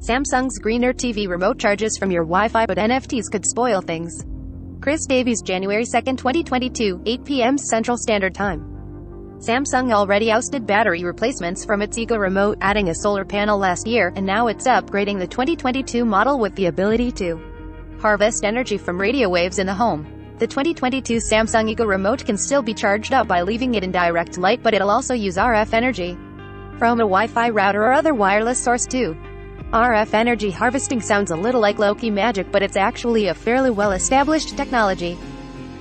Samsung's greener TV remote charges from your Wi-Fi, but NFTs could spoil things. Chris Davies, January 2, 2022, 8 p.m. Central Standard Time. Samsung already ousted battery replacements from its Ego remote, adding a solar panel last year, and now it's upgrading the 2022 model with the ability to harvest energy from radio waves in the home. The 2022 Samsung Ego remote can still be charged up by leaving it in direct light, but it'll also use RF energy from a Wi-Fi router or other wireless source too. RF energy harvesting sounds a little like low-key magic, but it's actually a fairly well-established technology.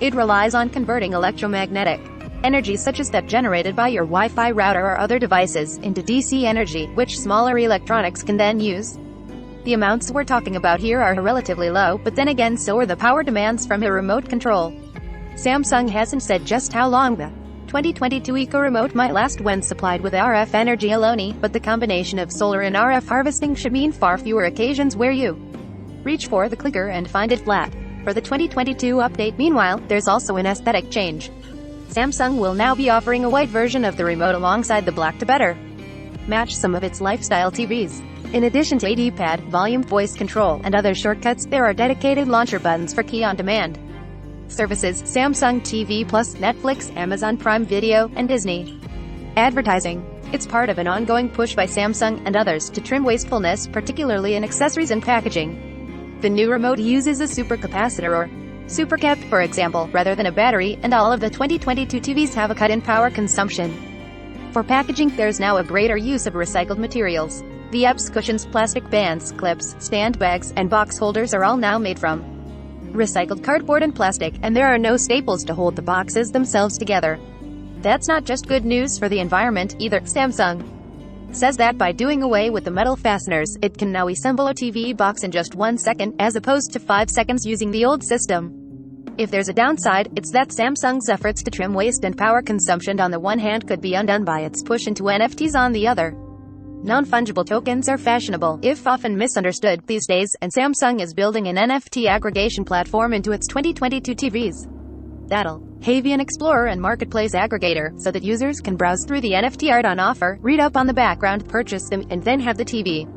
It relies on converting electromagnetic energy such as that generated by your Wi-Fi router or other devices into DC energy, which smaller electronics can then use. The amounts we're talking about here are relatively low, but then again so are the power demands from a remote control. Samsung hasn't said just how long the 2022 Eco remote might last when supplied with RF energy alone, but the combination of solar and RF harvesting should mean far fewer occasions where you reach for the clicker and find it flat. For the 2022 update, meanwhile, there's also an aesthetic change. Samsung will now be offering a white version of the remote alongside the black to better match some of its lifestyle TVs. In addition to a D-pad, volume, voice control, and other shortcuts, there are dedicated launcher buttons for key on demand services, Samsung TV Plus, Netflix, Amazon Prime Video, and Disney. Advertising. It's part of an ongoing push by Samsung and others to trim wastefulness, particularly in accessories and packaging. The new remote uses a supercapacitor or supercap, for example, rather than a battery, and all of the 2022 TVs have a cut in power consumption. For packaging, there's now a greater use of recycled materials. The apps, cushions, plastic bands, clips, stand bags, and box holders are all now made from recycled cardboard and plastic, and there are no staples to hold the boxes themselves together. That's not just good news for the environment, either. Samsung says that by doing away with the metal fasteners, it can now assemble a TV box in just 1 second, as opposed to 5 seconds using the old system. If there's a downside, it's that Samsung's efforts to trim waste and power consumption on the one hand could be undone by its push into NFTs on the other. Non-fungible tokens are fashionable, if often misunderstood, these days, and Samsung is building an NFT aggregation platform into its 2022 TVs. That'll have an explorer and marketplace aggregator, so that users can browse through the NFT art on offer, read up on the background, purchase them, and then have the TV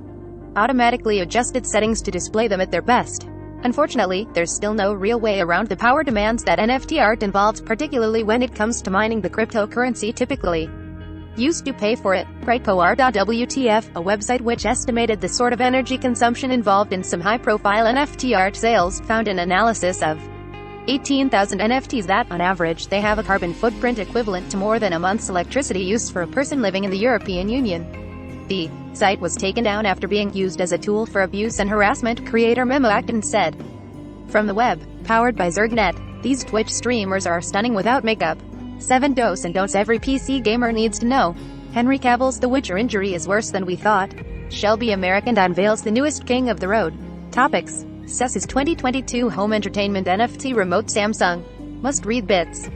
automatically adjusted settings to display them at their best. Unfortunately, there's still no real way around the power demands that NFT art involves, particularly when it comes to mining the cryptocurrency typically used to pay for it. WTF, a website which estimated the sort of energy consumption involved in some high-profile NFT art sales, found an analysis of 18,000 NFTs that, on average, they have a carbon footprint equivalent to more than a month's electricity use for a person living in the European Union. The site was taken down after being used as a tool for abuse and harassment, creator Memo Acton said. From the web, powered by Zergnet, these Twitch streamers are stunning without makeup. 7 do's and don'ts every PC gamer needs to know. Henry Cavill's The Witcher injury is worse than we thought. Shelby American unveils the newest King of the Road. Topics. Cess's 2022 home entertainment NFT remote. Samsung must read bits.